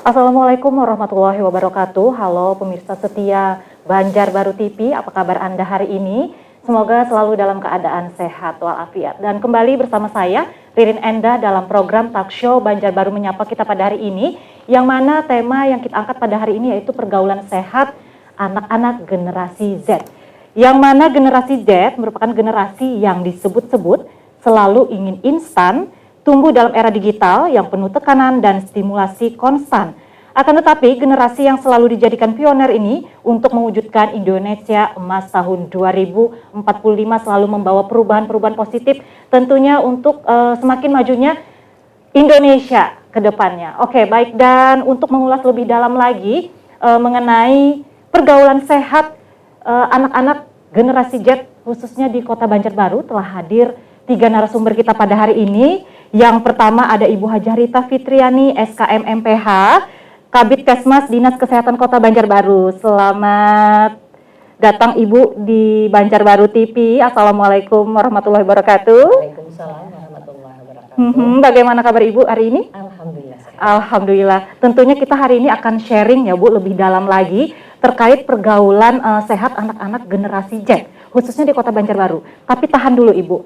Assalamualaikum warahmatullahi wabarakatuh. Halo pemirsa setia Banjarbaru TV, apa kabar Anda hari ini? Semoga selalu dalam keadaan sehat walafiat. Dan kembali bersama saya, Ririn Enda, dalam program talk show Banjarbaru Menyapa kita pada hari ini, yang mana tema yang kita angkat pada hari ini yaitu pergaulan sehat anak-anak generasi Z. Yang mana generasi Z merupakan generasi yang disebut-sebut selalu ingin instan, tumbuh dalam era digital yang penuh tekanan dan stimulasi konstan. Akan tetapi generasi yang selalu dijadikan pioner ini untuk mewujudkan Indonesia emas tahun 2045 selalu membawa perubahan-perubahan positif tentunya untuk semakin majunya Indonesia ke depannya. Oke, baik, dan untuk mengulas lebih dalam lagi mengenai pergaulan sehat anak-anak generasi Z khususnya di Kota Banjarbaru telah hadir 3 narasumber kita pada hari ini. Yang pertama ada Ibu Hajah Rita Fitriani, SKM MPH, Kabid Kesmas Dinas Kesehatan Kota Banjarbaru. Selamat datang Ibu di Banjarbaru TV. Assalamualaikum warahmatullahi wabarakatuh. Waalaikumsalam warahmatullahi wabarakatuh. Bagaimana kabar Ibu hari ini? Alhamdulillah. Alhamdulillah. Tentunya kita hari ini akan sharing ya Bu lebih dalam lagi terkait pergaulan sehat anak-anak generasi Z, khususnya di Kota Banjarbaru. Tapi tahan dulu Ibu,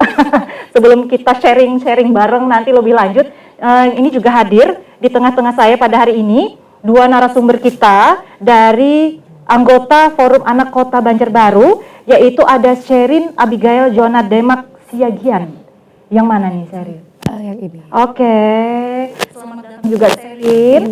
sebelum kita sharing bareng nanti lebih lanjut, ini juga hadir di tengah-tengah saya pada hari ini 2 narasumber kita dari anggota Forum Anak Kota Banjarbaru, yaitu ada Sherin Abigail Joana Demak Siagian. Yang mana nih Sherin? Yang ini. Oke, selamat datang juga Sherin.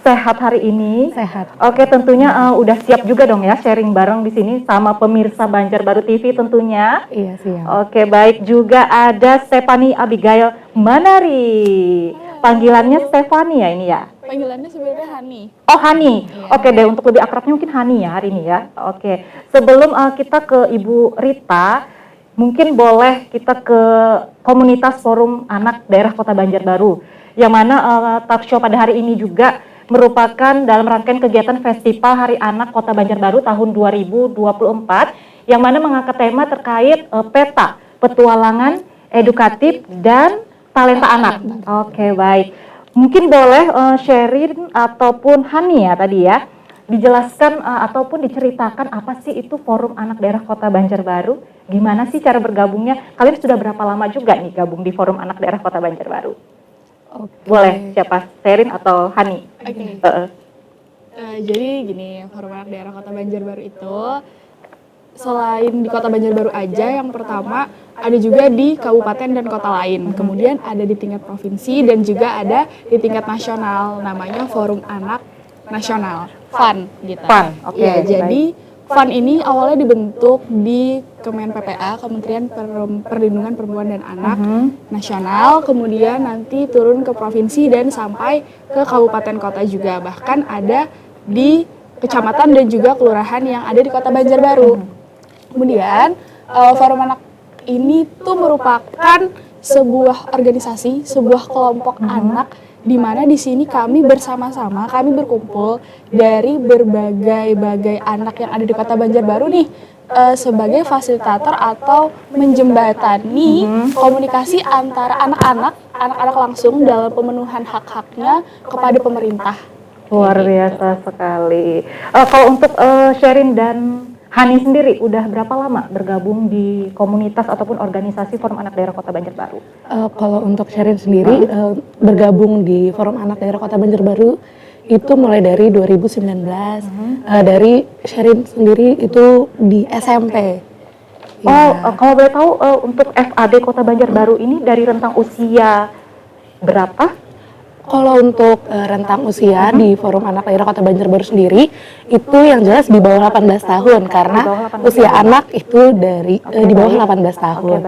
Sehat hari ini? Sehat. Oke, tentunya udah siap juga dong ya sharing bareng di sini sama pemirsa Banjarbaru TV tentunya. Iya, siap. Oke, baik, juga ada Stephanie Abigail Manari. Panggilannya Stephanie ya ini ya? Panggilannya sebenarnya Hani. Oh, Hani. Iya. Oke deh, untuk lebih akrabnya mungkin Hani ya hari ini ya. Oke, sebelum kita ke Ibu Rita, mungkin boleh kita ke komunitas Forum Anak Daerah Kota Banjarbaru, yang mana talk show pada hari ini juga merupakan dalam rangkaian kegiatan Festival Hari Anak Kota Banjarbaru tahun 2024, yang mana mengangkat tema terkait peta, petualangan, edukatif, dan talenta anak. Oke, baik. Mungkin boleh Sherin ataupun Hani ya tadi ya, dijelaskan ataupun diceritakan apa sih itu Forum Anak Daerah Kota Banjarbaru, gimana sih cara bergabungnya, kalian sudah berapa lama juga nih gabung di Forum Anak Daerah Kota Banjarbaru? Oke. Boleh siapa, Sherin atau Hani? Oke. Jadi gini, Forum Anak Daerah Kota Banjarbaru itu selain di Kota Banjarbaru aja, yang pertama ada juga di kabupaten dan kota lain. Kemudian ada di tingkat provinsi dan juga ada di tingkat nasional. Namanya Forum Anak Nasional, FUN gitu. FUN, oke. Ya, jadi FUN ini awalnya dibentuk di Kemen PPA, Kementerian Perlindungan Perempuan dan Anak Nasional, kemudian nanti turun ke provinsi dan sampai ke kabupaten kota juga. Bahkan ada di kecamatan dan juga kelurahan yang ada di Kota Banjarbaru. Kemudian Forum Anak ini tuh merupakan sebuah organisasi, sebuah kelompok anak, di mana di sini kami bersama-sama, kami berkumpul dari berbagai anak yang ada di Kota Banjarbaru nih, sebagai fasilitator atau menjembatani komunikasi antara anak-anak langsung dalam pemenuhan hak-haknya kepada pemerintah. Luar biasa sekali. Kalau untuk Sherin dan Hani sendiri, udah berapa lama bergabung di komunitas ataupun organisasi Forum Anak Daerah Kota Banjarbaru? Kalau untuk Sherin sendiri bergabung di Forum Anak Daerah Kota Banjarbaru itu mulai dari 2019. Dari Sherin sendiri itu di SMP. Oh, kalau boleh tahu untuk FAD Kota Banjarbaru ini dari rentang usia berapa? Kalau untuk rentang usia di Forum Anak Daerah Kota Banjarbaru sendiri itu yang jelas di bawah 18 tahun karena usia anak itu dari di bawah 18 tahun.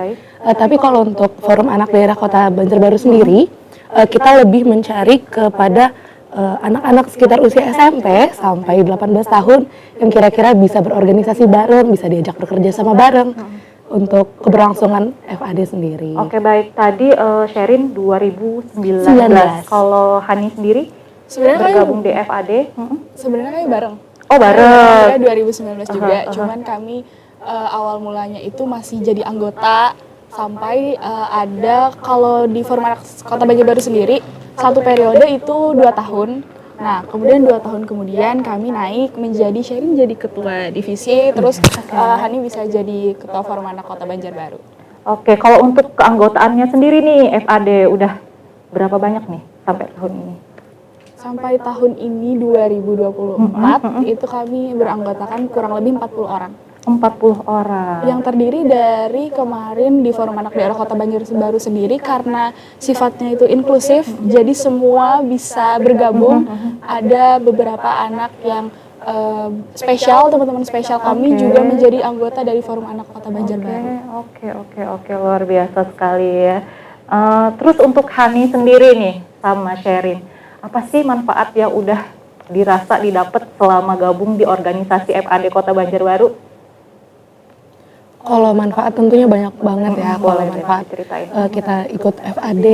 Tapi kalau untuk Forum Anak Daerah Kota Banjarbaru sendiri kita lebih mencari kepada anak-anak sekitar usia SMP sampai 18 tahun yang kira-kira bisa berorganisasi bareng, bisa diajak bekerja sama bareng untuk keberlangsungan FAD sendiri. Oke, baik. Tadi Sherin 2019. Kalau Hani sendiri Sebenarnya bergabung di FAD? Sebenarnya kami bareng. Oh, bareng. 2019 juga, cuman kami awal mulanya itu masih jadi anggota sampai ada kalau di Forum Anak Kota Banjarbaru sendiri satu periode itu 2 tahun, Nah, kemudian 2 tahun kemudian kami naik menjadi Sherin jadi ketua divisi, terus Hani bisa jadi ketua Forum Anak Kota Banjarbaru. Oke, kalau untuk keanggotaannya sendiri nih FAD udah berapa banyak nih sampai tahun ini? Sampai tahun ini 2024 itu kami beranggotakan kurang lebih 40 orang. 40 orang. Yang terdiri dari kemarin di Forum Anak Daerah Kota Banjarbaru sendiri karena sifatnya itu inklusif, jadi semua bisa bergabung. Ada beberapa anak yang spesial, teman-teman spesial kami juga menjadi anggota dari Forum Anak Kota Banjarbaru. Oke, luar biasa sekali ya. Terus untuk Hani sendiri nih sama Sherin, apa sih manfaat yang udah didapat selama gabung di organisasi FAD Kota Banjarbaru? Kalau manfaat tentunya banyak banget ya. Kalau Boleh manfaat diceritain. kita ikut FAD,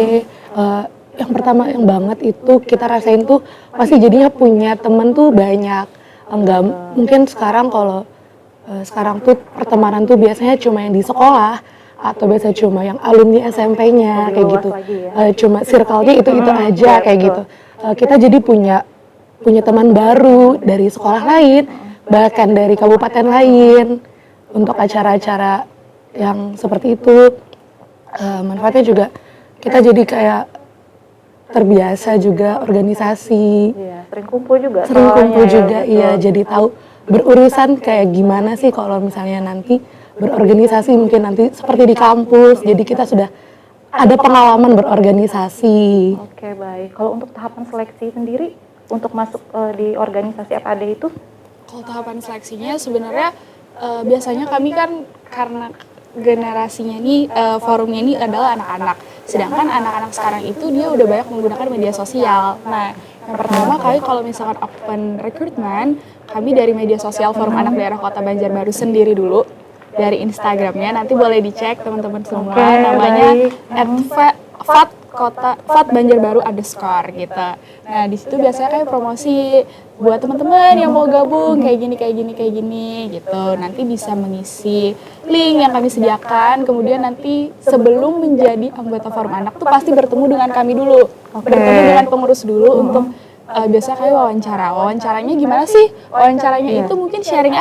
yang pertama yang banget itu kita rasain tuh pasti jadinya punya temen tuh banyak. Enggak mungkin sekarang kalau sekarang tuh pertemanan tuh biasanya cuma yang di sekolah atau biasa cuma yang alumni SMP-nya kayak gitu. Cuma circle-nya itu aja kayak gitu. Kita jadi punya teman baru dari sekolah lain, bahkan dari kabupaten lain. Untuk acara-acara yang seperti itu, manfaatnya juga kita jadi kayak terbiasa juga organisasi. Iya, sering kumpul juga. Iya, jadi tahu berurusan kayak gimana sih kalau misalnya nanti berorganisasi mungkin nanti seperti di kampus. Jadi kita sudah ada pengalaman berorganisasi. Oke, baik. Kalau untuk tahapan seleksi sendiri untuk masuk di organisasi FAD itu? Kalau tahapan seleksinya sebenarnya biasanya kami kan karena generasinya ini forumnya ini adalah anak-anak. Sedangkan anak-anak sekarang itu dia udah banyak menggunakan media sosial. Nah, yang pertama kali kalau misalkan open recruitment, kami dari media sosial Forum Anak Daerah Kota Banjarbaru sendiri dulu. Dari Instagramnya nanti boleh dicek teman-teman semua. Namanya @FAD_Banjarbaru gitu. Nah, di situ biasanya kayak promosi buat teman-teman yang mau gabung kayak gini gitu. Nanti bisa mengisi link yang kami sediakan. Kemudian nanti sebelum menjadi anggota Forum Anak tuh pasti bertemu dengan kami dulu. Bertemu dengan pengurus dulu untuk biasa kayak wawancaranya gimana sih? Wawancaranya itu mungkin sharing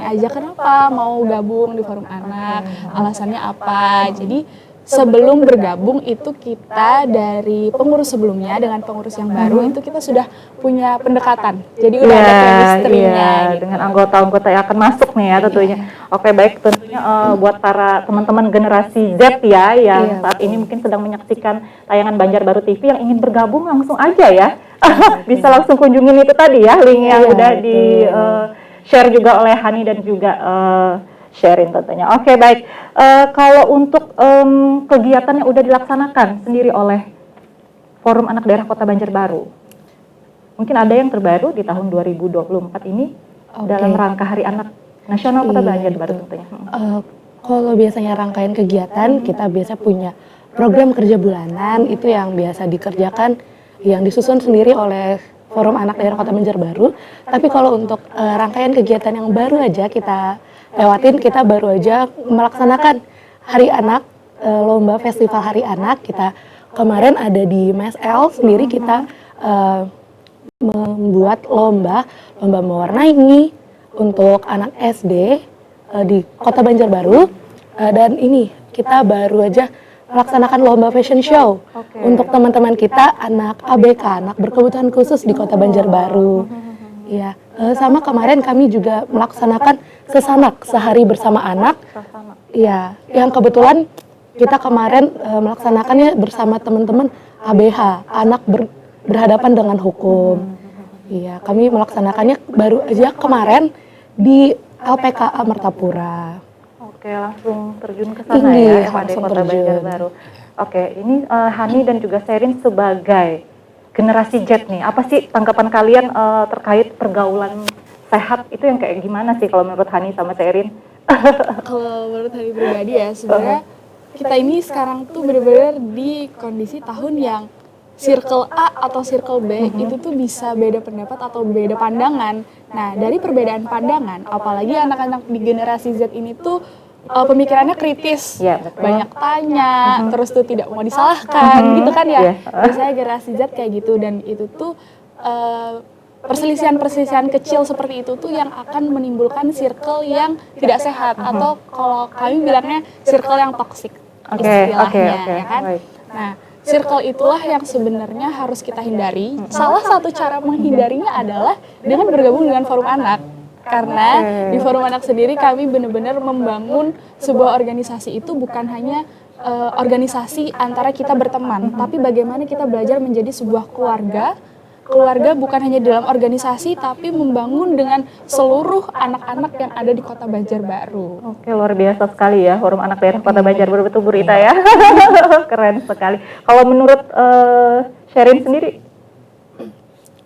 aja kenapa mau gabung di Forum Anak, alasannya apa. Jadi sebelum bergabung itu kita dari pengurus sebelumnya dengan pengurus yang baru itu kita sudah punya pendekatan. Jadi udah ada chemistry-nya gitu. Dengan anggota-anggota yang akan masuk nih ya tentunya. Oke, baik, tentunya buat para teman-teman generasi Z ya yang saat ini mungkin sedang menyaksikan tayangan Banjarbaru TV yang ingin bergabung langsung aja ya. Bisa langsung kunjungin itu tadi ya link yang udah di share juga oleh Hani dan juga Sherin tentunya. Oke, baik. Kalau untuk kegiatan yang udah dilaksanakan sendiri oleh Forum Anak Daerah Kota Banjarbaru, mungkin ada yang terbaru di tahun 2024 ini dalam rangka Hari Anak Nasional Kota Banjarbaru tentunya. Kalau biasanya rangkaian kegiatan, kita biasa punya program kerja bulanan itu yang biasa dikerjakan, yang disusun sendiri oleh Forum Anak Daerah Kota Banjarbaru. Tapi kalau untuk rangkaian kegiatan yang baru aja kita lewatin, kita baru aja melaksanakan Hari Anak, lomba festival Hari Anak. Kita kemarin ada di MSL sendiri, kita membuat lomba mewarnai untuk anak SD di Kota Banjarbaru. Dan ini kita baru aja melaksanakan lomba fashion show untuk teman-teman kita anak ABK, anak berkebutuhan khusus di Kota Banjarbaru. Iya, sama kemarin kami juga melaksanakan sesanak sehari bersama anak. Iya, yang kebetulan kita kemarin melaksanakannya bersama teman-teman ABH, anak berhadapan dengan hukum. Iya, kami melaksanakannya baru aja kemarin di LPKA Martapura. Oke, langsung terjun ke sana ya, FAD Kota Banjarbaru. Oke, ini Hani dan juga Sherin sebagai generasi Z nih, apa sih tanggapan kalian terkait pergaulan sehat itu yang kayak gimana sih kalau menurut Hani sama Sherin? Kalau menurut Hani pribadi ya, sebenarnya kita ini sekarang tuh benar-benar di kondisi tahun yang circle A atau circle B itu tuh bisa beda pendapat atau beda pandangan. Nah, dari perbedaan pandangan, apalagi anak-anak di generasi Z ini tuh pemikirannya kritis, banyak tanya, terus tuh tidak mau disalahkan, gitu kan ya. Biasanya generasi Z kayak gitu, dan itu tuh perselisihan-perselisihan kecil seperti itu tuh yang akan menimbulkan circle yang tidak sehat atau kalau kami bilangnya circle yang toksik istilahnya, ya kan? Baik. Nah, circle itulah yang sebenarnya harus kita hindari. Salah satu cara menghindarinya adalah dengan bergabung dengan forum anak. Karena di forum anak sendiri kami benar-benar membangun sebuah organisasi itu bukan hanya organisasi antara kita berteman, tapi bagaimana kita belajar menjadi sebuah keluarga. Keluarga bukan hanya dalam organisasi, tapi membangun dengan seluruh anak-anak yang ada di Kota Banjarbaru. Oke, luar biasa sekali ya Forum Anak Daerah Kota Banjarbaru, betul Bu Rita ya. Keren sekali. Kalau menurut Sherin sendiri?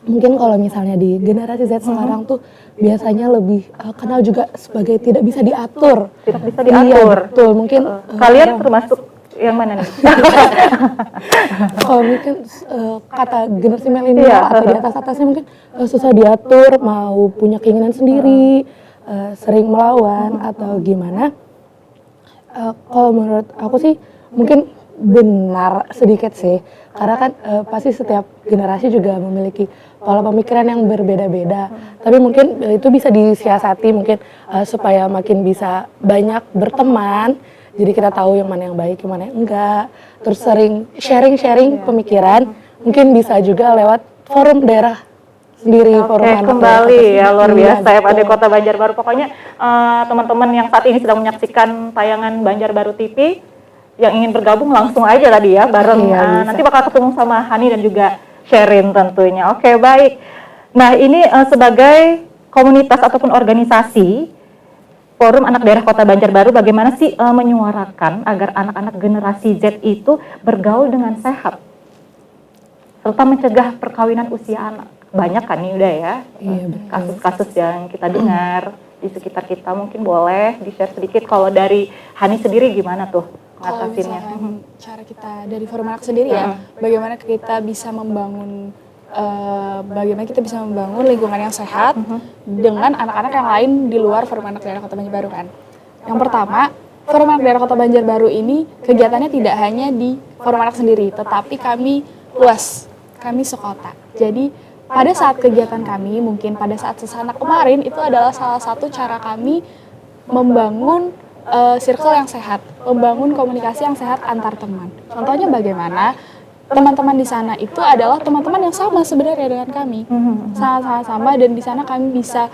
Mungkin kalau misalnya di generasi Z sekarang tuh biasanya lebih kenal juga sebagai tidak bisa diatur. Tidak bisa diatur. Iya, betul. Mungkin kalian termasuk yang mana nih? kalau mungkin kata generasi milenial atau di atas-atasnya mungkin susah diatur, mau punya keinginan sendiri, sering melawan atau gimana. Kalau menurut aku sih mungkin benar sedikit sih, karena kan pasti setiap generasi juga memiliki pola pemikiran yang berbeda-beda. Tapi mungkin itu bisa disiasati mungkin supaya makin bisa banyak berteman. Jadi kita tahu yang mana yang baik, yang mana yang enggak. Terus sering sharing-sharing pemikiran. Mungkin bisa juga lewat forum daerah sendiri, forum anak kembali ya, luar biasa ya pada betul. Kota Banjarbaru. Pokoknya teman-teman yang saat ini sedang menyaksikan tayangan Banjarbaru TV yang ingin bergabung langsung aja tadi ya bareng. Nanti bakal ketemu sama Hani dan juga Sherin tentunya. Oke, baik. Nah, ini sebagai komunitas ataupun organisasi Forum Anak Daerah Kota Banjarbaru, bagaimana sih menyuarakan agar anak-anak generasi Z itu bergaul dengan sehat serta mencegah perkawinan usia anak? Banyak kan nih udah ya kasus-kasus yang kita dengar di sekitar kita. Mungkin boleh di-share sedikit kalau dari Hani sendiri gimana tuh Kalau ngatasinnya? misalkan cara kita dari forum anak sendiri ya, bagaimana kita bisa membangun lingkungan yang sehat dengan anak-anak yang lain di luar Forum Anak Daerah Kota Banjarbaru kan. Yang pertama, Forum Anak Daerah Kota Banjarbaru ini kegiatannya tidak hanya di Forum Anak sendiri, tetapi kami luas, kami sekota. Jadi pada saat kegiatan kami, mungkin pada saat Sesana kemarin, itu adalah salah satu cara kami membangun circle yang sehat, membangun komunikasi yang sehat antar teman. Contohnya bagaimana? Teman-teman di sana itu adalah teman-teman yang sama sebenarnya dengan kami, sangat-sangat sama, dan di sana kami bisa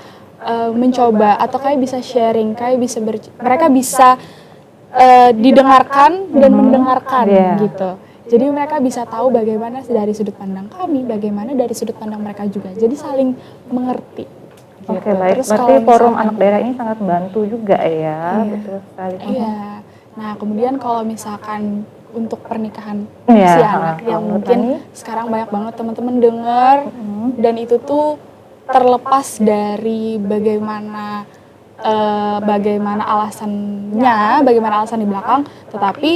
mencoba atau kami bisa sharing, mereka bisa didengarkan dan mendengarkan gitu. Jadi mereka bisa tahu bagaimana dari sudut pandang kami, bagaimana dari sudut pandang mereka juga. Jadi saling mengerti. Oke, baik. Berarti Forum Anak Daerah ini sangat membantu juga ya, betul sekali. Iya. Nah, kemudian kalau misalkan untuk pernikahan Iya, si anak yang mungkin sekarang banyak banget teman-teman dengar, dan itu tuh terlepas dari bagaimana alasan di belakang, tetapi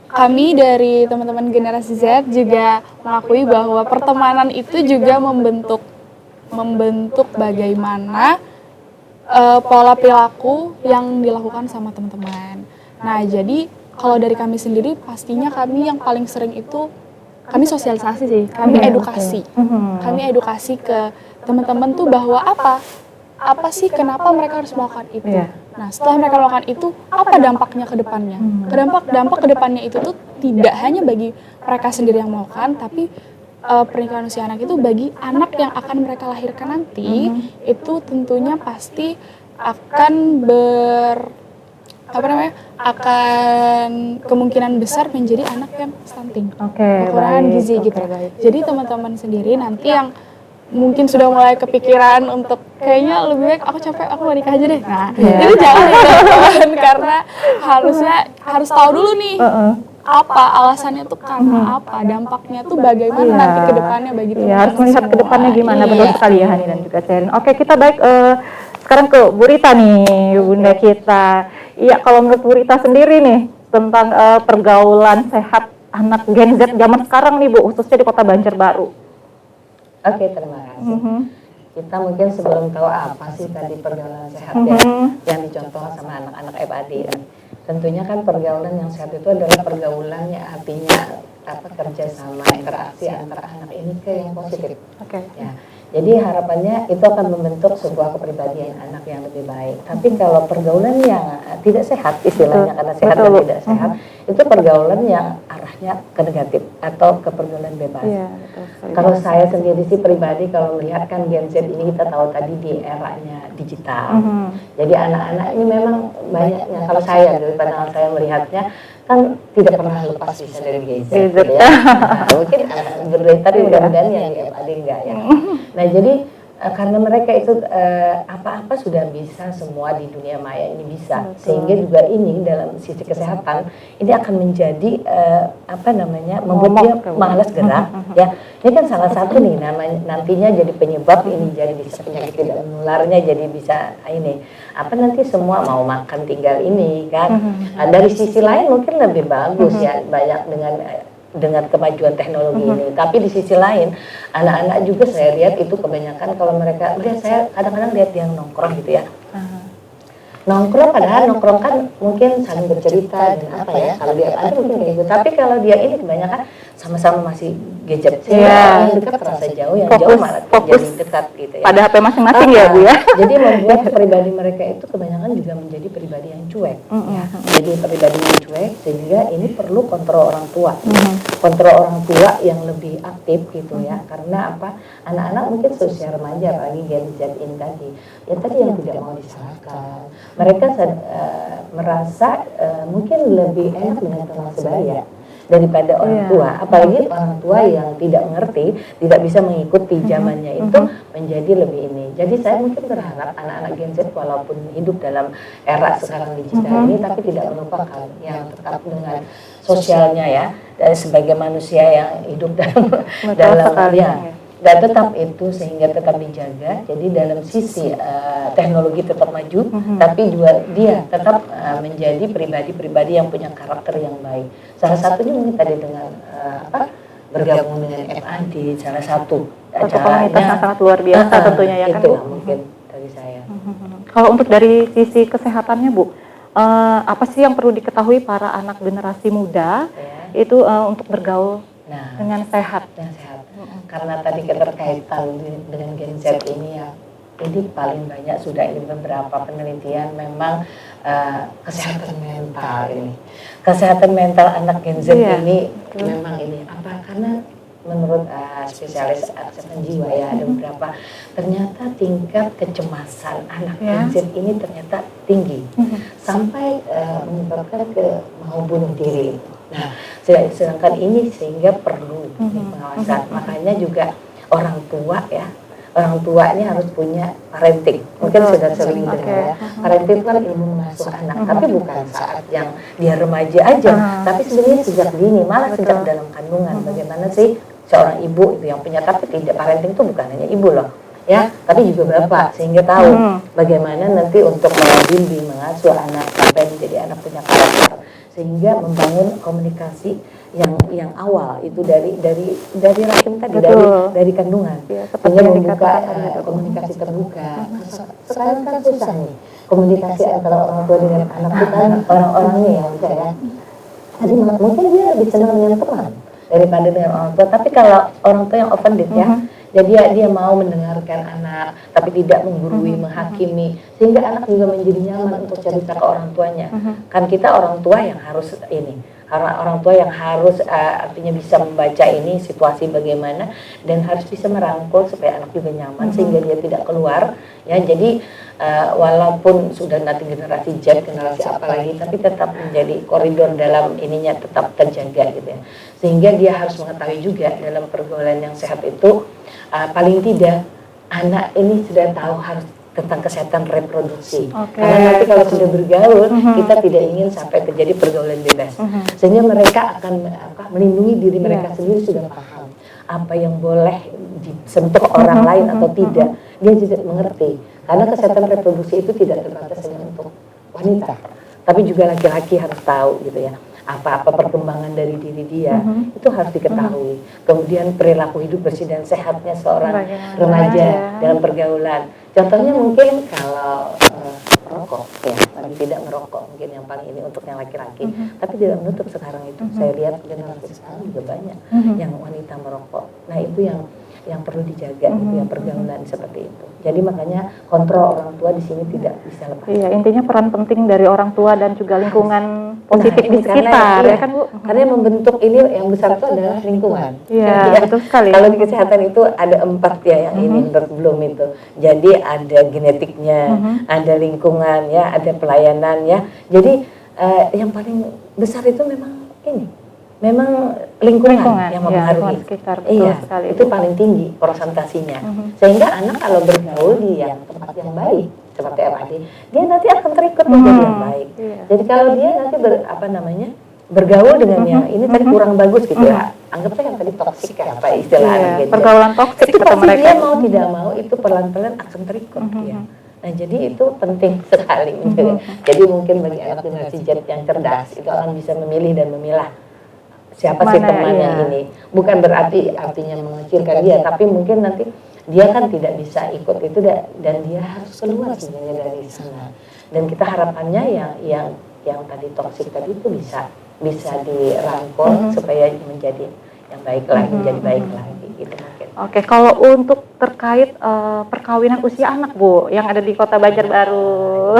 kami dari teman-teman generasi Z juga mengakui bahwa pertemanan itu juga membentuk bagaimana pola perilaku yang dilakukan sama teman-teman. Nah, jadi kalau dari kami sendiri, pastinya kami yang paling sering itu, kami sosialisasi sih, kami edukasi. Kami edukasi ke teman-teman tuh bahwa apa sih, kenapa mereka harus melakukan itu. Nah, setelah mereka melakukan itu, apa dampaknya ke depannya? Dampak ke depannya itu tuh tidak hanya bagi mereka sendiri yang melakukan, tapi pernikahan usia anak itu bagi anak yang akan mereka lahirkan nanti, itu tentunya pasti akan akan kemungkinan besar menjadi anak yang stunting, kekurangan gizi gitu. Jadi teman-teman sendiri nanti yang mungkin sudah mulai kepikiran untuk kayaknya lebih baik aku capek, aku mau nikah aja deh. Nah, itu jangan teman, karena harus tahu dulu nih apa alasannya tuh, karena apa, dampaknya tuh bagaimana nanti ke depannya bagi teman-teman. Harus melihat ke depannya gimana, betul sekali ya Hani dan juga Sherin. Oke, kita baik sekarang ke Bu Rita nih, Bunda kita. Iya, kalau menurut Bu Rita sendiri nih tentang pergaulan sehat anak Gen Z zaman sekarang nih Bu, khususnya di Kota Banjarbaru. Oke, terima kasih. Kita mungkin sebelum tahu apa sih tadi pergaulan sehat yang dicontoh sama anak-anak FAD. Tentunya kan pergaulan yang sehat itu adalah pergaulan yang artinya kerja sama interaksi antara anak ini ke yang positif. Oke. Ya. Jadi harapannya itu akan membentuk sebuah kepribadian anak yang lebih baik. Tapi kalau pergaulan yang tidak sehat, istilahnya karena sehat dan tidak sehat, itu pergaulan yang arahnya ke negatif atau ke pergaulan bebas. Iya, betul sekali. Kalau saya sendiri sih pribadi kalau melihat kan Gen Z ini kita tahu tadi di eranya digital. Jadi anak-anak ini memang banyaknya, kalau saya dari pandangan saya melihatnya kan tidak pernah lepas bisa dari gadget gitu ya. Nah, mungkin berdaya tadi mudah-mudahan yang ada enggak ya. Nah jadi karena mereka itu apa-apa sudah bisa semua di dunia maya ini bisa. Sehingga juga ini dalam sisi kesehatan ini akan menjadi membuat dia malas gerak ya. Ini kan salah satu nih namanya nantinya jadi penyebab ini jadi bisa penyakit tidak menularnya jadi bisa ini nanti semua mau makan tinggal ini kan. Dari sisi lain mungkin lebih bagus ya banyak dengan kemajuan teknologi ini. Tapi di sisi lain, anak-anak juga saya lihat itu kebanyakan kalau mereka, saya kadang-kadang lihat yang nongkrong gitu ya. Nongkrong padahal nongkrong kan mungkin saling bercerita dan apa ya, kalau dia ada mungkin kayak gitu. Tapi kalau dia ini kebanyakan sama-sama masih gadget. Yang dekat terasa jauh, yang jauh malah jadi dekat gitu ya. Pada HP masing-masing ya Bu ya. Jadi membuat pribadi mereka itu kebanyakan juga menjadi pribadi yang cuek. Ya. Jadi pribadi yang cuek sehingga ini perlu kontrol orang tua. Kontrol orang tua yang lebih aktif gitu ya. Karena anak-anak mungkin seusia remaja apalagi Gen Z ini tadi. Ya tadi yang tidak mau disalahkan. Mereka merasa mungkin lebih enak dengan teman sebaya daripada orang tua, apalagi orang tua yang tidak mengerti, tidak bisa mengikuti zamannya itu menjadi lebih ini. Jadi saya mungkin berharap anak-anak Gen Z walaupun hidup dalam era sekarang digital ini, tapi tidak melupakan yang tetap dengan sosialnya ya, sebagai manusia yang hidup dalam dan tetap itu sehingga tetap dijaga. Jadi dalam sisi teknologi tetap maju, tapi juga dia tetap menjadi pribadi-pribadi yang punya karakter yang baik. Salah satunya mungkin tadi dengan bergabung dengan FAD, salah satu komunitas yang sangat luar biasa tentunya ya kan Bu. Mungkin dari saya. Kalau untuk dari sisi kesehatannya Bu, apa sih yang perlu diketahui para anak generasi muda itu untuk bergaul dengan sehat? Karena tadi keterkaitan dengan Gen Z ini ya, ini paling banyak sudah ini beberapa penelitian memang kesehatan mental ini. Kesehatan mental anak Gen Z ini memang ini karena menurut spesialis kesehatan jiwa ya ada beberapa ternyata tingkat kecemasan anak Gen Z ini ternyata tinggi sampai menyebabkan mau bunuh diri. Nah, sedangkan ini sehingga perlu pengawasan. Makanya juga orang tua ini harus punya parenting. Mungkin sudah sering dengar ya. Parenting kan ilmu mengasuh anak, tapi bukan saat yang dia remaja aja, tapi sebenarnya sejak dini, malah sejak dalam kandungan. Bagaimana sih seorang ibu itu yang punya, tapi tidak, parenting itu bukan hanya ibu loh. Ya, tapi juga bapak sehingga tahu bagaimana nanti untuk membimbing mengasuh anak sampai menjadi anak punya karakter, sehingga membangun komunikasi yang awal itu dari rahim tadi, dari kandungan, sehingga membuka komunikasi terbuka. Sekarang kan susah nih komunikasi antara orang tua dengan anak, bukan orang-orangnya ya bisa ya. Jadi mungkin dia lebih senang dengan teman daripada dengan orang tua. Tapi kalau orang tua yang open ya, jadi dia mau mendengarkan anak, tapi tidak menggurui, menghakimi, sehingga anak juga menjadi nyaman untuk cerita ke orang tuanya. Kan kita orang tua yang harus ini, karena orang tua yang harus artinya bisa membaca ini situasi bagaimana dan harus bisa merangkul supaya anak juga nyaman sehingga dia tidak keluar. Ya, jadi walaupun sudah nanti generasi Z, generasi apa lagi, tapi tetap menjadi koridor dalam ininya tetap terjaga gitu ya. Sehingga dia harus mengetahui juga dalam pergaulan yang sehat itu paling tidak anak ini sudah tahu harus tentang kesehatan reproduksi. Karena nanti kalau sudah bergaul, kita tidak ingin sampai terjadi pergaulan bebas. Sehingga mereka akan melindungi diri mereka sendiri, sudah paham apa yang boleh disentuh orang lain atau tidak. Dia juga mengerti. Karena kesehatan reproduksi itu tidak terbatas hanya untuk wanita, tapi juga laki-laki harus tahu gitu ya. Apa-apa perkembangan dari diri dia itu harus diketahui. Kemudian perilaku hidup bersih dan sehatnya seorang remaja dalam pergaulan. Contohnya mungkin kalau rokok ya, paling tidak merokok, mungkin yang paling ini untuk yang laki-laki. Tapi tidak menutup sekarang itu. Saya lihat generasi sekarang juga banyak yang wanita merokok. Nah itu yang perlu dijaga, gitu ya, pergaulan seperti itu. Jadi makanya kontrol orang tua di sini tidak bisa lepas. Iya, intinya peran penting dari orang tua dan juga lingkungan positif di karena, sekitar, iya, ya kan Bu? Karena yang membentuk ini yang besar itu adalah lingkungan. Iya, Ya, betul sekali. kalau di kesehatan itu ada 4 ya yang ini menurut Bloom itu. Jadi ada genetiknya, ada lingkungan ya, ada pelayanan ya. Jadi yang paling besar itu memang ini. Memang lingkungan yang mempengaruhi. Sekitar, betul Iya, sekali. itu paling tinggi prosentasinya. Sehingga anak kalau bergaul di yang tempat yang baik seperti MAD, dia nanti akan terikut menjadi yang baik. Iya. Jadi kalau dia nanti bergaul dengan yang ini tadi kurang bagus gitu ya, anggap saja yang tadi toksik ya, apa istilah Iya, anak pergaulan toksik itu kata pasti mereka. dia mau tidak mau itu pelan-pelan akan terikut ya. Nah jadi itu penting sekali. Jadi mungkin bagi anak generasi Z yang cerdas itu akan bisa memilih dan memilah siapa sih teman yang ini. Bukan berarti artinya mengecilkan dia, tapi mungkin nanti dia kan tidak bisa ikut itu dan dia harus keluar sebenarnya dari sana. Dan kita harapannya yang tadi toksik tadi itu bisa dirangkul supaya menjadi yang baik lagi, menjadi baik lagi gitu mungkin. Oke, kalau untuk terkait perkawinan usia anak Bu yang ada di Kota Banjarbaru.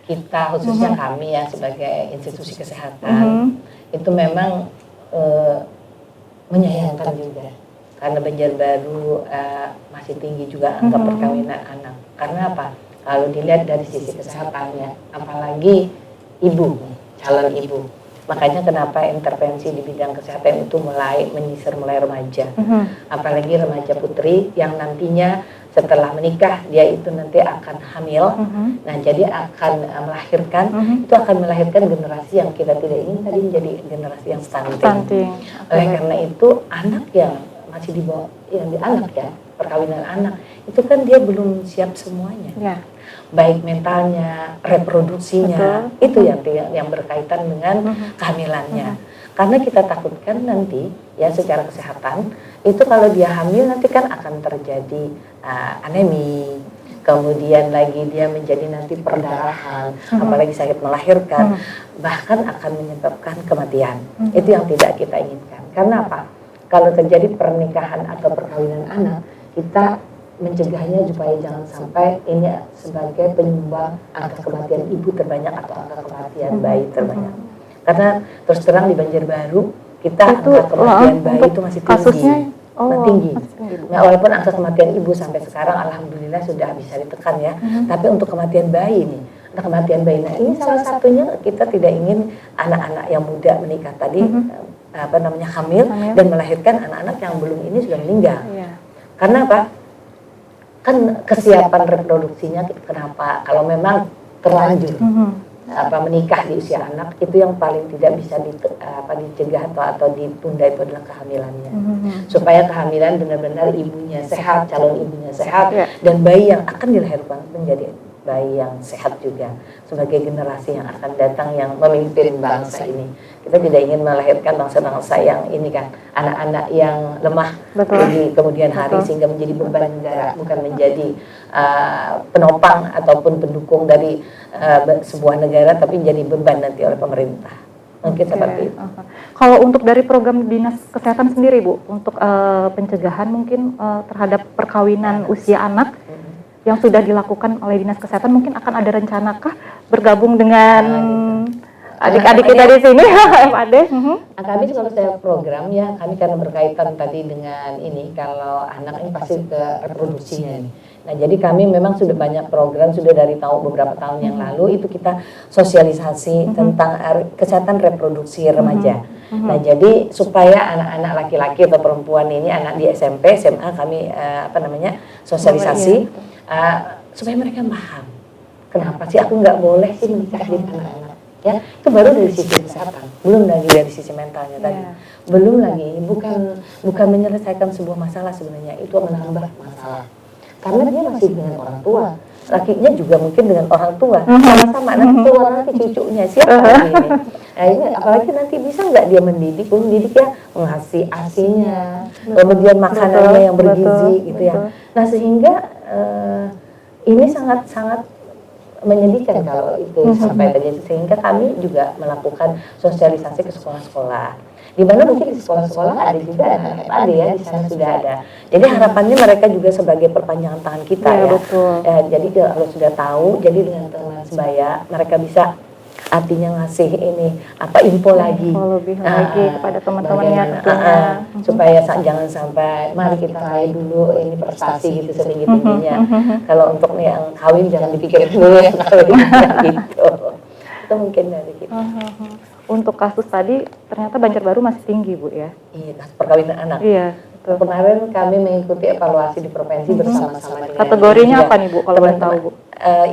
Kita khususnya kami ya sebagai institusi kesehatan itu memang menyayangkan juga karena Banjarbaru masih tinggi juga angka perkawinan anak. Karena apa? Kalau dilihat dari sisi kesehatannya, apalagi ibu, calon ibu. Makanya kenapa intervensi di bidang kesehatan itu mulai menyisir mulai remaja. Apalagi remaja putri yang nantinya setelah menikah dia itu nanti akan hamil. Nah, jadi akan melahirkan, itu akan melahirkan generasi yang kita tidak ingin tadi menjadi generasi yang stunting. Oleh karena itu anak yang masih di bawah yang di anak ya, perkawinan anak, itu kan dia belum siap semuanya. Ya. Baik mentalnya, reproduksinya, itu yang berkaitan dengan kehamilannya. Karena kita takutkan nanti ya secara kesehatan itu kalau dia hamil nanti kan akan terjadi anemi, kemudian lagi dia menjadi nanti perdarahan, apalagi sakit melahirkan, bahkan akan menyebabkan kematian. Itu yang tidak kita inginkan. Karena apa? Kalau terjadi pernikahan atau perkawinan anak, kita mencegahnya supaya jangan sampai ini sebagai penyumbang angka kematian ibu terbanyak atau angka kematian bayi terbanyak. Karena terus terang di Banjarbaru kita angka kematian bayi itu masih tinggi. Tinggi. Nah, walaupun angka kematian ibu sampai sekarang alhamdulillah sudah bisa ditekan ya. Tapi untuk kematian bayi nih, angka kematian bayi. Nah, ini salah satunya kita tidak ingin anak-anak yang muda menikah tadi hamil dan melahirkan anak-anak yang belum ini sudah meninggal. Karena apa? Kan kesiapan reproduksinya kenapa kalau memang terlanjur menikah di usia anak itu yang paling tidak bisa dicegah atau ditunda itu adalah kehamilannya. Supaya kehamilan benar-benar ibunya sehat, calon ibunya sehat dan bayi yang akan dilahirkan menjadi bayi yang sehat juga sebagai generasi yang akan datang yang memimpin bangsa ini. Kita tidak ingin melahirkan bangsa-bangsa yang ini kan anak-anak yang lemah di kemudian hari sehingga menjadi beban negara, bukan menjadi penopang ataupun pendukung dari sebuah negara, tapi menjadi beban nanti oleh pemerintah. Mungkin seperti itu. Kalau untuk dari program Dinas Kesehatan sendiri Bu, untuk pencegahan mungkin terhadap perkawinan usia anak yang sudah dilakukan oleh Dinas Kesehatan, mungkin akan ada rencanakah bergabung dengan adik-adik kita di sini, MAD? Kami juga ada program ya, kami karena berkaitan tadi dengan ini, kalau anak ini pasti ke reproduksinya nih. Nah, jadi kami memang sudah banyak program, sudah dari beberapa tahun yang lalu itu kita sosialisasi tentang kesehatan reproduksi remaja. Nah, jadi supaya anak-anak laki-laki atau perempuan ini, anak di SMP, SMA kami sosialisasi supaya mereka paham. Kenapa sih aku nggak boleh sih menikah dengan anak-anak? Ya, itu baru dari sisi kesehatan, belum lagi dari sisi mentalnya tadi. Belum lagi, bukan menyelesaikan sebuah masalah sebenarnya, itu menambah masalah. Karena dia masih dengan orang tua, lakinya juga mungkin dengan orang tua, sama-sama nanti tua nanti cucunya siapa ini? Nah, ini apalagi nanti bisa nggak dia mendidik ya mengasih asinya, kemudian makanannya yang bergizi gitu ya. Nah, sehingga ini sangat menyedihkan kalau itu sampai terjadi, sehingga kami juga melakukan sosialisasi ke sekolah-sekolah, di mana mungkin di sekolah-sekolah ada juga anak FAD ya, di sana sudah ada. Jadi harapannya mereka juga sebagai perpanjangan tangan kita ya. Betul. Jadi kalau sudah tahu, jadi dengan teman sebaya mereka bisa artinya ngasih ini info lagi, lebih lagi kepada teman-temannya tentunya. Supaya jangan sampai mari kita raih dulu ini prestasi gitu setinggi-tingginya. Kalau untuk yang kawin jangan dipikirin dulu yang kawin gitu. Itu mungkin dari kita. Untuk kasus tadi ternyata Banjarbaru masih tinggi Bu ya. Iya, perkawinan anak. Iya. Kemarin kami mengikuti evaluasi di provinsi bersama-sama dengan kategorinya apa nih Bu kalau boleh tahu Bu?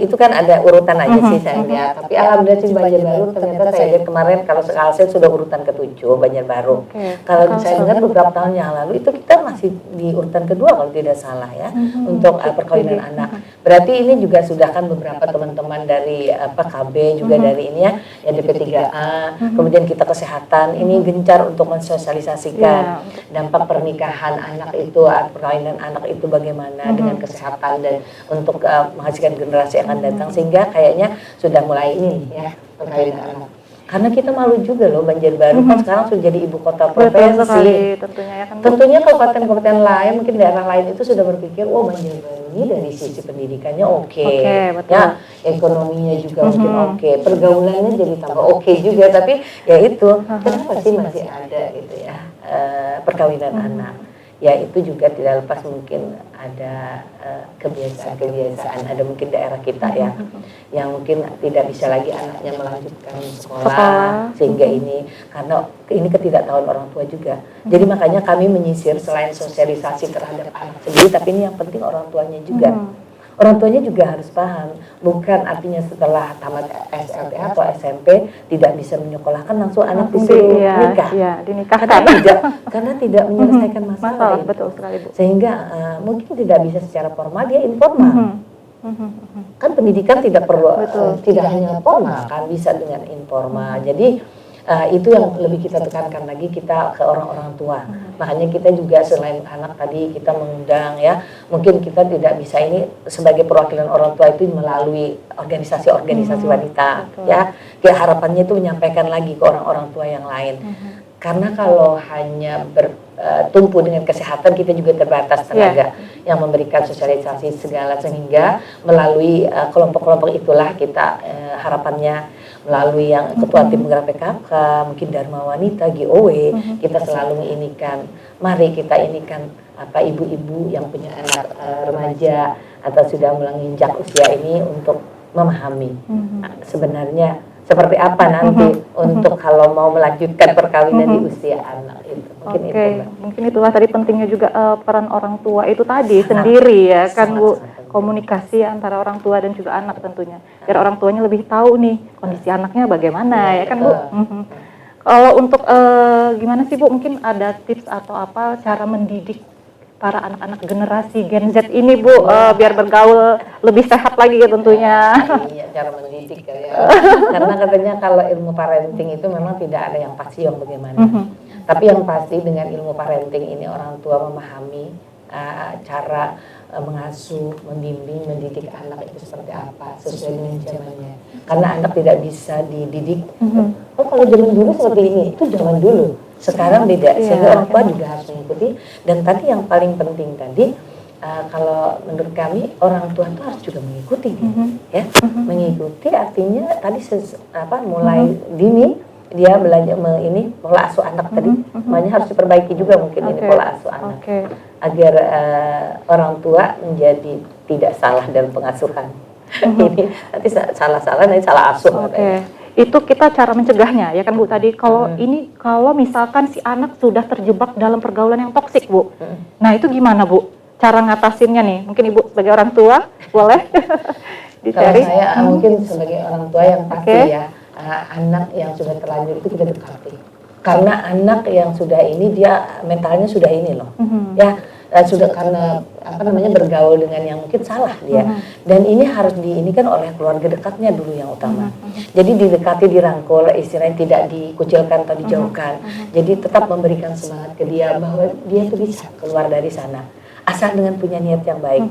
Itu kan ada urutan aja sih saya lihat, tapi alhamdulillah sih Banjarbaru ternyata saya lihat kemarin kalau Kalsel sudah urutan ke-7 Banjarbaru. Kalau saya dengar beberapa tahun yang lalu itu kita masih di urutan kedua kalau tidak salah ya, untuk perkawinan anak. Berarti ini juga sudah kan beberapa teman-teman dari KB juga dari ini ya DP3A, kemudian kita kesehatan ini gencar untuk mensosialisasikan dampak pernikahan anak itu, perkawinan anak itu bagaimana dengan kesehatan dan untuk menghasilkan generasi yang akan datang, sehingga kayaknya sudah mulai ini ya perkawinan anak. Karena kita malu juga loh, Banjarbaru kan sekarang sudah jadi ibu kota provinsi. Tentunya ya kan. Tentunya kabupaten-kabupaten lain, mungkin daerah lain itu sudah berpikir, Banjarbaru ini dari sisi pendidikannya oke, ya ekonominya juga mungkin oke, pergaulannya jadi tambah oke juga, tapi ya itu kenapa sih masih ada gitu ya perkawinan anak? Ya itu juga tidak lepas mungkin ada kebiasaan-kebiasaan, ada mungkin daerah kita ya yang mungkin tidak bisa lagi anaknya melanjutkan sekolah sehingga ini karena ini ketidaktahuan orang tua juga. Jadi makanya kami menyisir selain sosialisasi terhadap anak sendiri, tapi ini yang penting orang tuanya juga. Orang tuanya juga harus paham, bukan artinya setelah tamat SLT atau SMP tidak bisa menyekolahkan langsung anak disuruh nikah. Iya, dinikahkan. Karena tidak menyelesaikan masalah. Betul sekali Bu. Sehingga mungkin tidak bisa secara formal, dia informal. Kan pendidikan tidak perlu tidak hanya formal, kan bisa dengan informal. Jadi itu yang lebih kita tekankan lagi kita ke orang-orang tua. Makanya kita juga selain anak tadi kita mengundang ya, mungkin kita tidak bisa ini sebagai perwakilan orang tua itu melalui organisasi-organisasi wanita ya. Harapannya itu menyampaikan lagi ke orang-orang tua yang lain. Karena kalau hanya bertumpu dengan kesehatan kita juga terbatas tenaga yang memberikan sosialisasi segala, sehingga melalui kelompok-kelompok itulah kita harapannya melalui yang ketua tim penggerak PKK, mungkin Dharma Wanita, GOW, kita selalu menginikan, mari kita inikan ibu-ibu yang punya anak remaja atau sudah menginjak usia ini untuk memahami sebenarnya seperti apa nanti untuk kalau mau melanjutkan perkawinan di usia anak itu. Mungkin itulah tadi pentingnya juga peran orang tua itu tadi sendiri ya kan Bu, komunikasi antara orang tua dan juga anak tentunya, biar orang tuanya lebih tahu nih kondisi anaknya bagaimana ya kan Bu. Kalau untuk gimana sih Bu, mungkin ada tips atau apa cara mendidik para anak-anak generasi Gen Z ini Bu, biar bergaul lebih sehat lagi ya tentunya. Iya, cara mendidik ya. Karena katanya kalau ilmu parenting itu memang tidak ada yang pasti yang bagaimana. Tapi yang pasti dengan ilmu parenting ini orang tua memahami cara mengasuh, membimbing, mendidik anak itu seperti apa sesuai dengan zamannya. Karena anak tidak bisa dididik. Kalau zaman dulu seperti ini, itu zaman dulu. Sekarang beda, sehingga orang tua juga harus mengikuti. Dan tadi yang paling penting tadi, kalau menurut kami orang tua itu harus juga mengikuti, ya, mengikuti artinya tadi mulai dini dia belajar pola asuh anak tadi, makanya harus diperbaiki juga mungkin ini pola asuh anak, agar orang tua menjadi tidak salah dalam pengasuhan. Ini nanti salah-salah nanti salah asuh. Itu kita cara mencegahnya ya kan Bu tadi, kalau kalau misalkan si anak sudah terjebak dalam pergaulan yang toksik Bu, nah itu gimana Bu cara ngatasinnya nih, mungkin Ibu sebagai orang tua boleh Kalau saya mungkin sebagai orang tua yang pasti ya, anak yang sudah terlanjur itu kita dekati, karena anak yang sudah ini dia mentalnya sudah ini loh ya, sudah karena bergaul dengan yang mungkin salah dia, dan ini harus diinikan oleh keluarga dekatnya dulu yang utama. Jadi didekati, dirangkul, istilahnya tidak dikucilkan atau dijauhkan. Jadi tetap memberikan semangat ke dia bahwa dia tuh bisa keluar dari sana. asal dengan punya niat yang baik,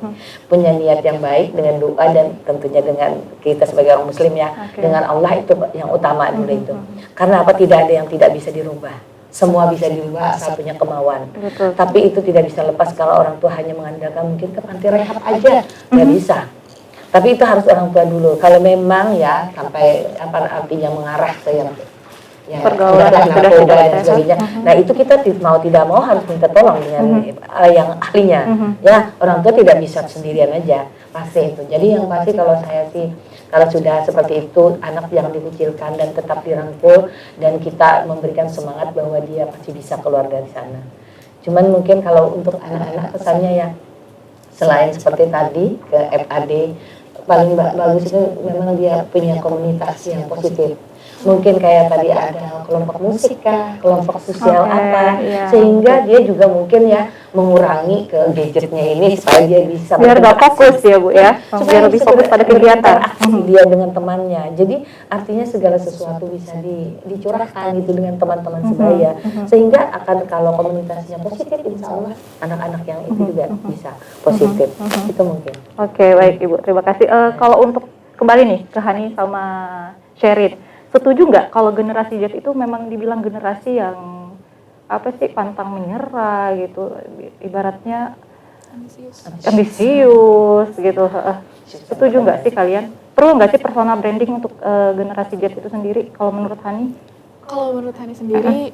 punya niat yang baik dengan doa dan tentunya dengan kita sebagai orang Muslim ya, dengan Allah itu yang utama dulu itu. Karena apa, tidak ada yang tidak bisa dirubah. Semua bisa dirubah asal punya kemauan. Betul. Tapi itu tidak bisa lepas kalau orang tua hanya mengandalkan mungkin ke panti rehab aja, nggak bisa. Tapi itu harus orang tua dulu. Kalau memang ya sampai apa artinya mengarah ke yang pergaulan yang sudah narkoba tidak dan sebagainya. Nah itu kita mau tidak mau harus minta tolong dengan yang ahlinya. Ya orang tua tidak bisa sendirian aja pasti itu. Jadi yang pasti kalau saya sih kalau sudah seperti itu anak jangan dikucilkan dan tetap dirangkul dan kita memberikan semangat bahwa dia pasti bisa keluar dari sana. Cuman mungkin kalau untuk anak-anak pesannya ya selain seperti tadi ke FAD paling bagus itu memang dia punya komunitas yang positif. Mungkin kayak tadi ada kelompok musik kah, kelompok sosial apa, sehingga dia juga mungkin ya mengurangi ke gadgetnya ini supaya dia bisa biar gak fokus ya Bu ya, biar lebih fokus pada kegiatan dia dengan temannya. Jadi artinya segala sesuatu bisa dicurahkan gitu dengan teman-teman sebaya, sehingga akan kalau komunitasnya positif, insya Allah anak-anak yang itu juga bisa positif. Itu mungkin. Oke, baik Ibu, terima kasih. Kalau untuk kembali nih ke Hani sama Sherin, setuju nggak kalau generasi Z itu memang dibilang generasi yang apa sih, pantang menyerah gitu, ibaratnya ambisius gitu. Setuju nggak sih kalian? Perlu nggak sih personal branding untuk generasi Z itu sendiri? Kalau menurut Hani? Kalau menurut Hani sendiri,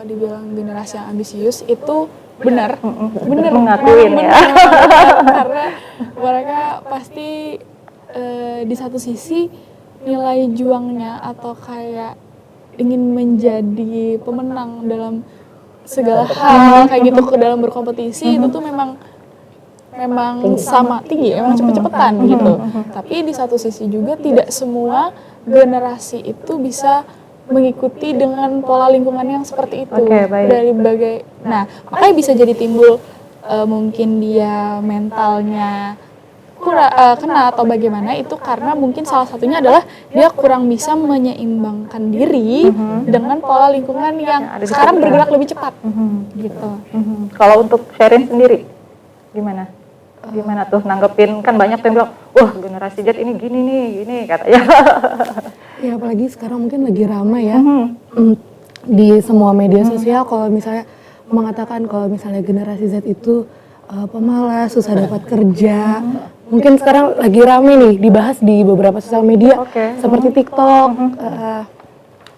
dibilang generasi yang ambisius itu benar, benar Mengakuin ya. karena mereka pasti di satu sisi nilai juangnya atau kayak ingin menjadi pemenang dalam segala hal kayak gitu ke dalam berkompetisi itu tuh memang sama tinggi, memang cepet-cepetan gitu. Tapi di satu sisi juga tidak semua generasi itu bisa mengikuti dengan pola lingkungan yang seperti itu. Nah, makanya bisa jadi timbul mungkin dia mentalnya kena atau bagaimana, itu karena mungkin salah satunya adalah dia kurang bisa menyeimbangkan diri dengan pola lingkungan yang sekarang bergerak lebih cepat gitu. Kalau untuk Sherin sendiri gimana? Gimana tuh nanggepin, kan banyak yang bilang, wah generasi Z ini gini nih, gini katanya. Ya apalagi sekarang mungkin lagi ramai ya di semua media sosial kalau misalnya mengatakan kalau misalnya generasi Z itu pemalas, susah dapat kerja. Mungkin sekarang lagi rame nih dibahas di beberapa sosial media seperti TikTok,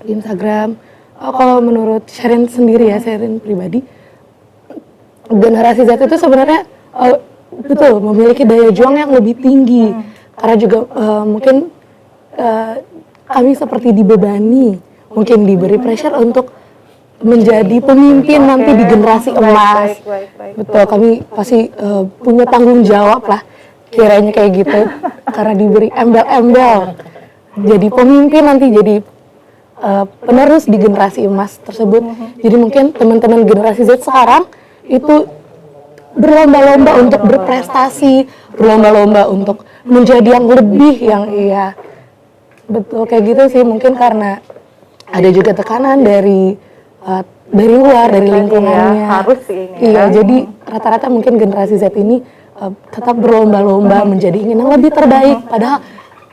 Instagram. Kalau menurut Sherin sendiri ya, Sherin pribadi, generasi Z itu sebenarnya betul memiliki daya juang yang lebih tinggi. Karena juga mungkin kami seperti dibebani, mungkin diberi pressure untuk menjadi pemimpin nanti di generasi emas. Betul, kami pasti punya tanggung jawab lah, kiranya kayak gitu. Karena diberi embel-embel jadi pemimpin nanti, jadi penerus di generasi emas tersebut. Jadi mungkin teman-teman generasi Z sekarang itu berlomba-lomba untuk berprestasi, berlomba-lomba untuk menjadi yang lebih, yang betul kayak gitu sih. Mungkin karena ada juga tekanan dari luar, dari lingkungannya. Harus ini. Iya, jadi rata-rata mungkin generasi Z ini tetap berlomba-lomba menjadi ingin yang lebih terbaik, padahal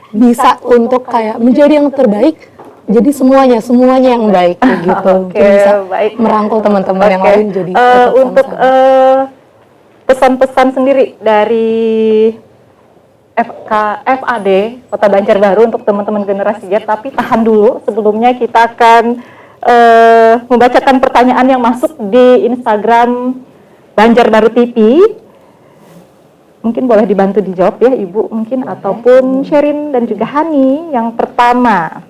bisa untuk kayak menjadi yang terbaik. Jadi semuanya yang baik gitu. Bisa merangkul teman-teman yang lain jadi untuk pesan-pesan sendiri dari FAD Kota Banjarbaru untuk teman-teman generasi Z. Tapi tahan dulu, sebelumnya kita akan membacakan pertanyaan yang masuk di Instagram Banjarbaru TV. Mungkin boleh dibantu dijawab ya Ibu mungkin, ataupun Sherin dan juga Hani. Yang pertama,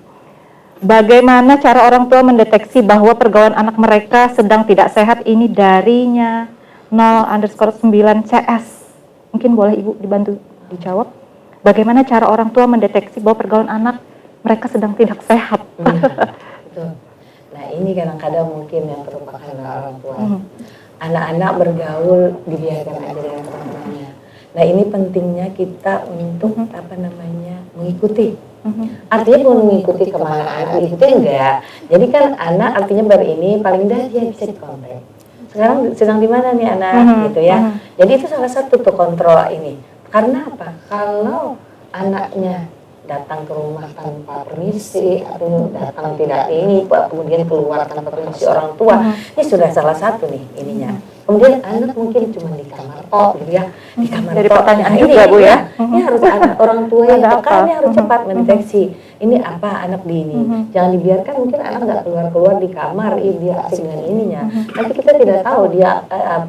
bagaimana cara orang tua mendeteksi bahwa pergaulan anak mereka sedang tidak sehat? Ini darinya 0_9CS. Mungkin boleh Ibu dibantu dijawab. Bagaimana cara orang tua mendeteksi bahwa pergaulan anak mereka sedang tidak sehat? Betul. Nah ini kadang-kadang mungkin yang terlupakan oleh orang tua. Anak-anak bergaul dibiarkan aja dengan teman-temannya. Nah ini pentingnya kita untuk mengikuti. Artinya mau mengikuti kemana anak, ikuti enggak. Jadi kan anak artinya ini paling tidak dia bisa dikontak. sekarang sedang di mana nih anak gitu ya. Jadi itu salah satu tuh kontrol ini. Karena apa? Kalau anaknya datang ke rumah tanpa permisi atau datang tidak ini, kemudian keluar tanpa permisi orang tua, ini sudah salah satu nih ininya. Kemudian anak mungkin cuma di kamar gitu ya, di kamar. Dari pertanyaan Nah, juga Bu ya. Ini harus ada orang tua yang Ada peka, apa? ini harus cepat mendeteksi ini apa anak di ini. Jangan dibiarkan mungkin anak nggak keluar di kamar, dia asik dengan ininya. Nanti kita tidak tahu dia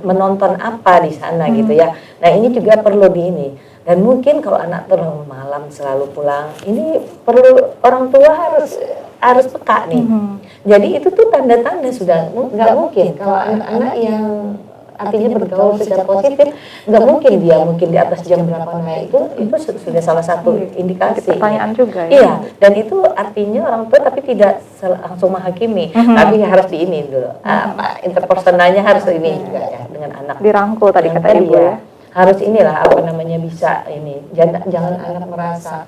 menonton apa di sana gitu ya. Nah ini juga perlu di ini. Dan mungkin kalau anak terlalu malam selalu pulang, ini perlu orang tua harus peka nih. Jadi itu tuh tanda-tanda sudah nggak mungkin kalau anak-anak yang artinya bergaul secara positif, nggak mungkin dia mungkin di atas jam berapa. Nah itu sudah salah satu indikasi. Pertanyaan juga ya. Iya, dan itu artinya orang tua tapi tidak langsung menghakimi, tapi harus diinin dulu. Interpersonalnya harus ini juga ya dengan anak. Dirangkul tadi kata Ibu ya. Harus inilah apa namanya bisa ini. Jangan anak merasa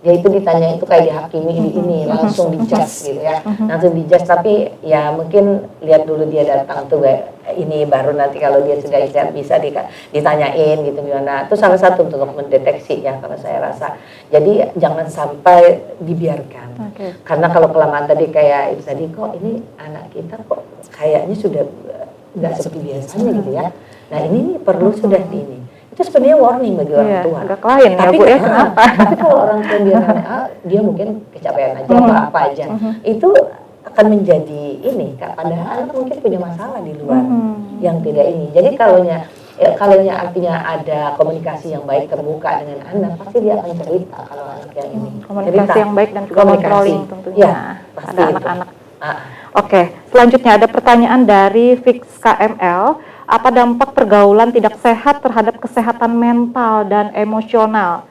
ya itu ditanya itu kayak dihakimi ini langsung dijudge gitu ya, langsung dijudge. Tapi ya mungkin lihat dulu dia datang tuh ini baru nanti kalau dia sudah bisa ditanyain gitu gimana. Itu salah satu untuk mendeteksi ya kalau saya rasa. Jadi jangan sampai dibiarkan. Karena kalau kelamaan tadi kayak itu tadi kok ini anak kita kok kayaknya sudah nggak seperti biasanya gitu ya. Nah ini nih perlu sudah di ini. Itu sebenarnya warning bagi orang tua. Agak klien ya Bu ya, kenapa? Tapi kalau orang tua dia mungkin kecapean aja atau apa aja, itu akan menjadi ini. Padahal anak mungkin punya masalah di luar yang tidak ini. Jadi kalaunya artinya ada komunikasi yang baik terbuka dengan anak, pasti dia akan cerita kalau anak yang ini. Komunikasi yang baik dan juga controlling tentunya ya, pada anak-anak. Oke, selanjutnya ada pertanyaan dari Fix KML. Apa dampak pergaulan tidak sehat terhadap kesehatan mental dan emosional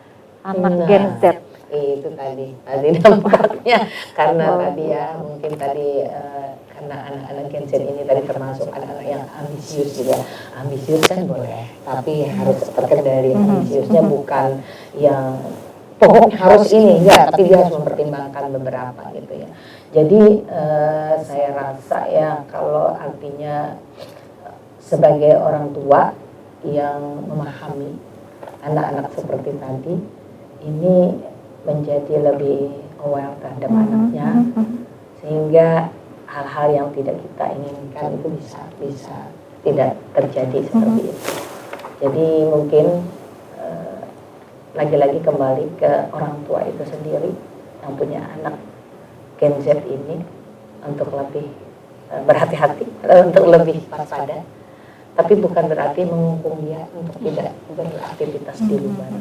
anak Gen Z? Itu tadi dampaknya karena tadi ya mungkin tadi karena anak-anak Gen Z ini tadi termasuk anak-anak yang ambisius juga. Ambisius kan boleh, tapi harus terkendali. Ambisiusnya bukan yang pokoknya harus ini enggak, tapi dia harus mempertimbangkan beberapa gitu ya. Jadi saya rasa ya kalau artinya sebagai orang tua yang memahami anak-anak seperti tadi ini menjadi lebih aware terhadap anaknya, sehingga hal-hal yang tidak kita inginkan itu bisa tidak terjadi seperti itu. Jadi mungkin lagi-lagi kembali ke orang tua itu sendiri yang punya anak Gen Z ini untuk lebih berhati-hati, untuk lebih waspada. Tapi bukan berarti menghukum dia untuk tidak beraktivitas di luar.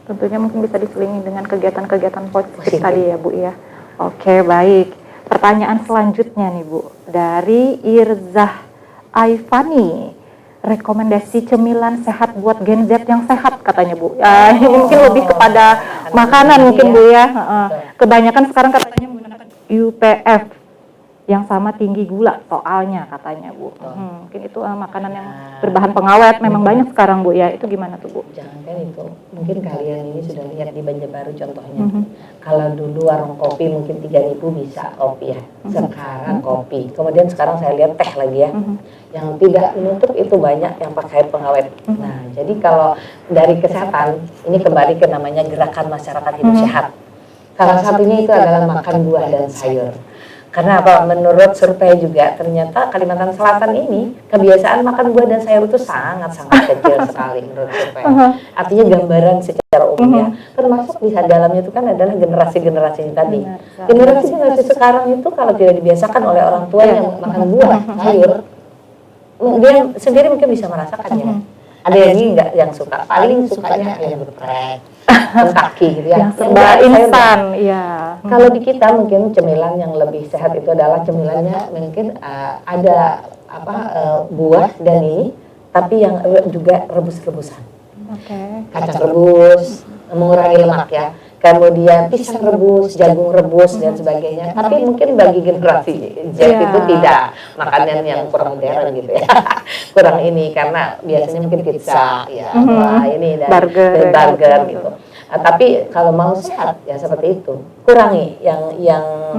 Tentunya mungkin bisa diselingi dengan kegiatan-kegiatan positif tadi ya Bu ya. Oke, baik. Pertanyaan selanjutnya nih Bu, dari Irzah Aifani. Rekomendasi cemilan sehat buat Gen Z yang sehat katanya Bu. Ini mungkin lebih kepada makanan mungkin Bu ya. Kebanyakan sekarang katanya menggunakan UPF yang sama tinggi gula soalnya katanya Bu. Mungkin itu makanan yang berbahan pengawet memang banyak sekarang Bu ya. Itu gimana tuh Bu? Jangan kan itu. Mungkin kalian ini sudah lihat di Banjarbaru contohnya. Kalau dulu warung kopi mungkin 3.000 bisa kopi ya. Sekarang kopi. Kemudian sekarang saya lihat teh lagi ya. Yang tidak menutup itu banyak yang pakai pengawet. Nah, jadi kalau dari kesehatan ini kembali ke namanya gerakan masyarakat hidup sehat. Salah satunya itu adalah makan buah dan sayur. Karena apa? Menurut survei juga ternyata Kalimantan Selatan ini kebiasaan makan buah dan sayur itu sangat-sangat kecil sekali menurut survei. Artinya gambaran secara umumnya, termasuk di dalamnya itu kan adalah generasi-generasi ini tadi. Generasi sekarang itu kalau tidak dibiasakan oleh orang tua yang makan buah, sayur, dia sendiri mungkin bisa merasakan ya. Ada yang enggak yang suka, paling sukanya ayam geprek, kaki gitu ya. Yang serba instan, iya. Kalau di kita mungkin cemilan yang lebih sehat itu adalah cemilannya mungkin ada buah dan ini, tapi yang juga rebus-rebusan. Kacang rebus, mengurangi lemak ya. Kemudian pisang rebus, jagung rebus dan sebagainya. Tapi mungkin bagi generasi Z itu tidak makanan yang kurang modern gitu ya. Kurang ini karena biasanya mungkin pizza ya, ini dan burger gitu. Tapi kalau mau sehat ya seperti itu, kurangi yang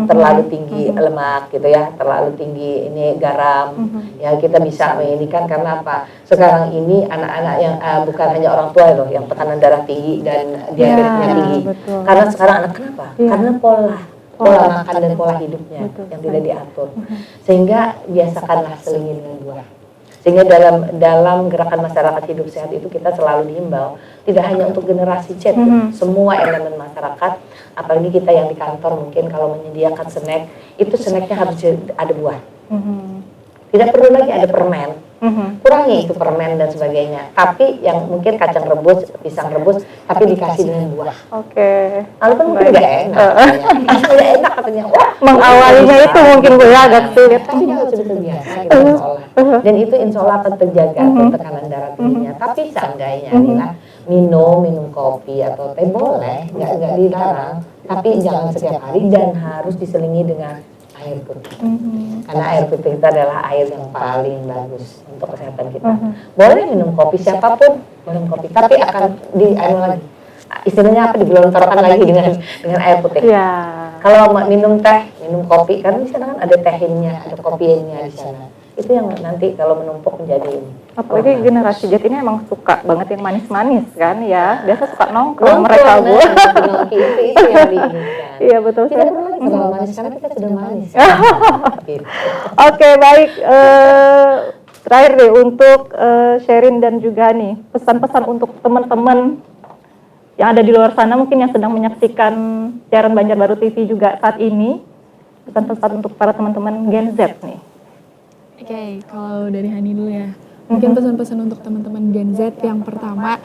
terlalu tinggi lemak gitu ya, terlalu tinggi ini garam. Ya kita bisa ini kan karena apa? Sekarang ini anak-anak yang bukan hanya orang tua loh yang tekanan darah tinggi dan diabetesnya tinggi. betul. Karena sekarang anak kenapa? Karena pola makan dan pola hidupnya yang tidak diatur. Sehingga biasakanlah selingi dengan buah. Sehingga dalam gerakan masyarakat hidup sehat itu kita selalu dihimbau tidak hanya untuk generasi Z, semua elemen masyarakat, apalagi kita yang di kantor mungkin kalau menyediakan snack, itu snacknya harus ada buah. Tidak perlu lagi ada permen. Kurangi itu permen dan sebagainya. Tapi yang mungkin kacang rebus, pisang rebus, tapi dikasih dengan buah. Oke. Lalu kan mungkin nggak enak. Tidak enak katanya. Wah, Mengawalinya itu mungkin Bu ya agak sulit. tapi juga sudah terbiasa kita mengolah. Dan itu insya Allah akan terjaga tuh tekanan darah tingginya. Tapi seandainya Nila minum kopi atau teh boleh, nggak dilarang. Tapi jangan setiap hari dan harus diselingi dengan air putih. Karena air putih itu adalah air yang paling bagus untuk kesehatan kita. Boleh minum kopi siapapun, minum kopi, tapi akan lagi. Istilahnya apa digelontorkan lagi dengan air putih. Ya. Kalau minum teh, minum kopi, karena di sana kan ada tehinnya, ada kopiinnya di sana. Itu yang nanti kalau menumpuk menjadi ini. Apalagi generasi Z ini emang suka banget yang manis-manis kan ya. Biasa suka nongkrong mereka Bu. Itu yang diinginkan. Iya betul. Tidak perlu lagi terlalu manis karena kita sudah manis. Gitu. Oke baik. Terakhir deh untuk Sherin dan juga nih pesan-pesan untuk teman-teman yang ada di luar sana mungkin yang sedang menyaksikan siaran Banjarbaru TV juga saat ini. Pesan-pesan untuk para teman-teman Gen Z nih. Oke, kalau dari Hani dulu ya. Mungkin pesan-pesan untuk teman-teman Gen Z yang pertama,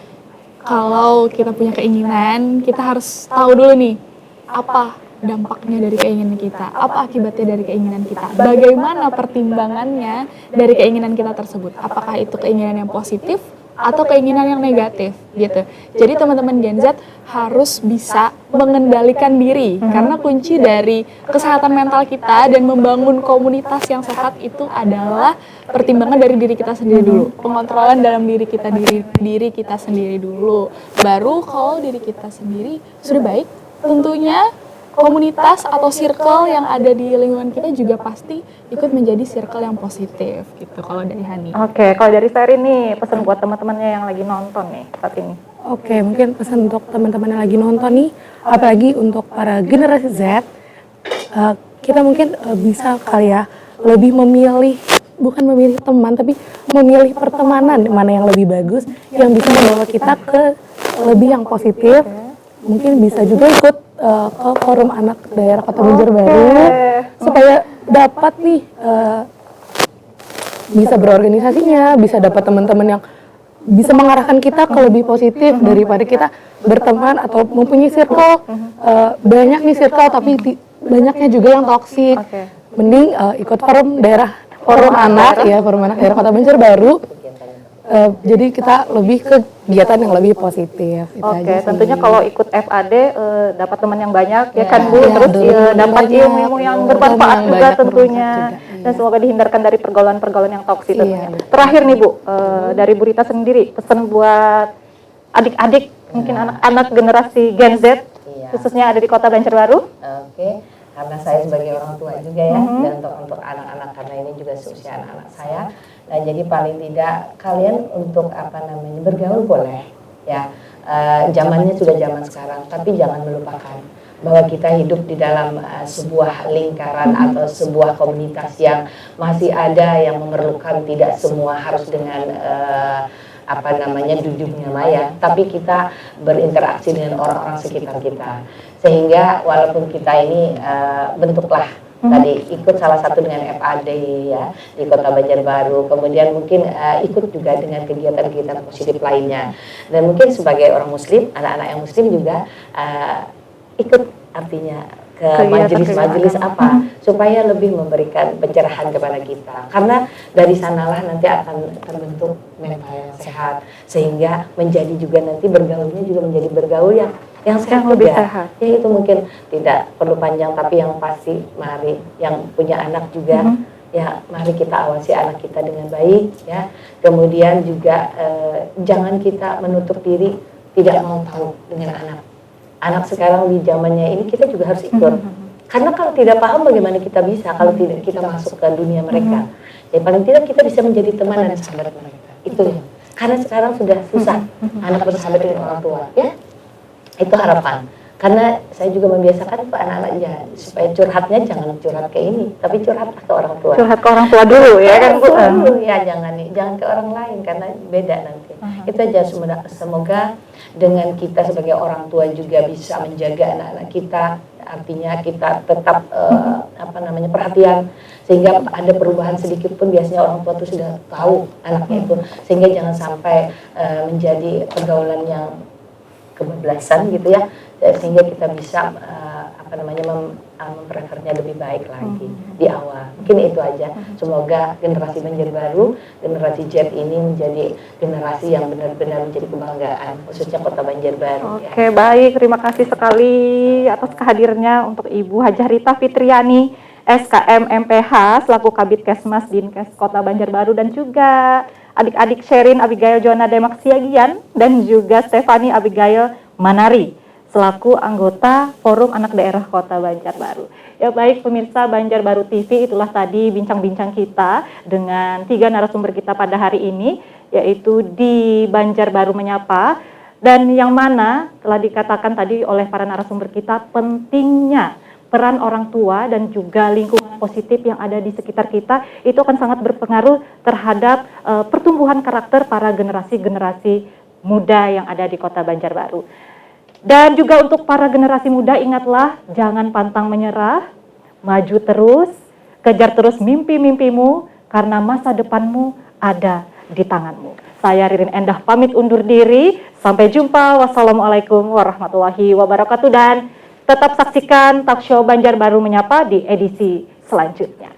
kalau kita punya keinginan, kita harus tahu dulu nih, apa dampaknya dari keinginan kita, apa akibatnya dari keinginan kita, bagaimana pertimbangannya dari keinginan kita tersebut, apakah itu keinginan yang positif atau keinginan yang negatif gitu. Jadi teman-teman Gen Z harus bisa mengendalikan diri karena kunci dari kesehatan mental kita dan membangun komunitas yang sehat itu adalah pertimbangan dari diri kita sendiri dulu. Pengontrolan dalam diri kita sendiri dulu. Baru kalau diri kita sendiri sudah baik, tentunya komunitas atau circle yang ada di lingkungan kita juga pasti ikut menjadi circle yang positif gitu kalau dari Hani. Oke, kalau dari Sherin nih pesan buat teman-temannya yang lagi nonton nih saat ini. Oke, mungkin pesan untuk teman-teman yang lagi nonton nih, apalagi untuk para generasi Z, kita mungkin bisa kali ya lebih memilih, bukan memilih teman, tapi memilih pertemanan mana yang lebih bagus, yang bisa membawa kita ke lebih yang positif. Mungkin bisa juga ikut ke forum anak daerah Kota Banjarbaru supaya dapat nih bisa berorganisasinya, bisa dapat teman-teman yang bisa mengarahkan kita ke lebih positif daripada kita berteman atau mempunyai circle. Banyak nih circle tapi banyaknya juga yang toksik. Mending ikut forum anak daerah Kota Banjarbaru. Jadi kita lebih ke kegiatan yang lebih positif. Oke, tentunya kalau ikut FAD dapat teman yang banyak ya kan Bu, terus dapat ilmu yang bermanfaat juga tentunya. Dan semoga dihindarkan dari pergaulan-pergaulan yang toksik tentunya. Terakhir nih Bu, dari Bu Rita sendiri pesan buat adik-adik mungkin anak-anak generasi Gen Z khususnya ada di Kota Banjarbaru. Oke. Karena saya sebagai orang tua juga ya, dan untuk anak-anak karena ini juga seusia anak-anak saya. Nah, jadi paling tidak kalian untuk bergaul boleh ya. Zamannya sudah zaman sekarang, tapi jangan melupakan bahwa kita hidup di dalam sebuah lingkaran atau sebuah komunitas yang masih ada yang memerlukan, tidak semua harus dengan dunia maya, tapi kita berinteraksi dengan orang-orang sekitar kita, sehingga walaupun kita ini bentuklah tadi ikut salah satu dengan FAD ya di Kota Banjarbaru, kemudian mungkin ikut juga dengan kegiatan-kegiatan positif lainnya, dan mungkin sebagai orang Muslim, anak-anak yang Muslim juga ikut artinya ke majelis-majelis supaya lebih memberikan pencerahan kepada kita, karena dari sanalah nanti akan terbentuk mental yang sehat, sehingga menjadi juga nanti bergaulnya juga menjadi bergaul yang sehat lebih sehat. Ya itu mungkin tidak perlu panjang, tapi yang pasti mari yang punya anak juga ya mari kita awasi anak kita dengan baik ya, kemudian juga jangan kita menutup diri tidak mau tahu dengan anak. anak sekarang di zamannya ini kita juga harus ikut. Karena kalau tidak paham bagaimana kita bisa kalau tidak kita masuk ke dunia mereka. Jadi paling tidak kita bisa menjadi teman dan sahabat mereka. Itu ya. Karena sekarang sudah susah anak bersahabat dengan orang tua, ya. Itu harapan. Karena saya juga membiasakan ke anak-anak ya supaya curhatnya jangan curhat ke ini, tapi curhat ke orang tua. Curhat ke orang tua dulu ya kan Bu. Dulu ya, jangan ke orang lain karena beda nanti. Itu aja, semoga dengan kita sebagai orang tua juga bisa menjaga anak-anak kita, artinya kita tetap perhatian sehingga ada perubahan sedikit pun biasanya orang tua itu sudah tahu anaknya itu, sehingga jangan sampai menjadi pergaulan yang kebablasan gitu ya, sehingga kita bisa memprefernya lebih baik lagi di awal. Mungkin itu aja. Semoga generasi Banjarbaru, generasi Z ini menjadi generasi yang benar-benar menjadi kebanggaan, khususnya Kota Banjarbaru. Oke, baik. Terima kasih sekali atas kehadirannya untuk Ibu Hajah Rita Fitriani, SKM MPH, selaku Kabid Kesmas Dinkes Kota Banjarbaru, dan juga adik-adik Sherin Abigail Joana Demak Siagian dan juga Stefani Abigail Manari selaku anggota Forum Anak Daerah Kota Banjarbaru. Ya baik pemirsa Banjarbaru TV, itulah tadi bincang-bincang kita dengan 3 narasumber kita pada hari ini, yaitu di Banjarbaru Menyapa, dan yang mana telah dikatakan tadi oleh para narasumber kita pentingnya peran orang tua dan juga lingkungan positif yang ada di sekitar kita itu akan sangat berpengaruh terhadap pertumbuhan karakter para generasi-generasi muda yang ada di Kota Banjarbaru. Dan juga untuk para generasi muda, ingatlah jangan pantang menyerah, maju terus, kejar terus mimpi-mimpimu karena masa depanmu ada di tanganmu. Saya Ririn Endah pamit undur diri, sampai jumpa. Wassalamualaikum warahmatullahi wabarakatuh, dan tetap saksikan talk show Banjarbaru Menyapa di edisi selanjutnya.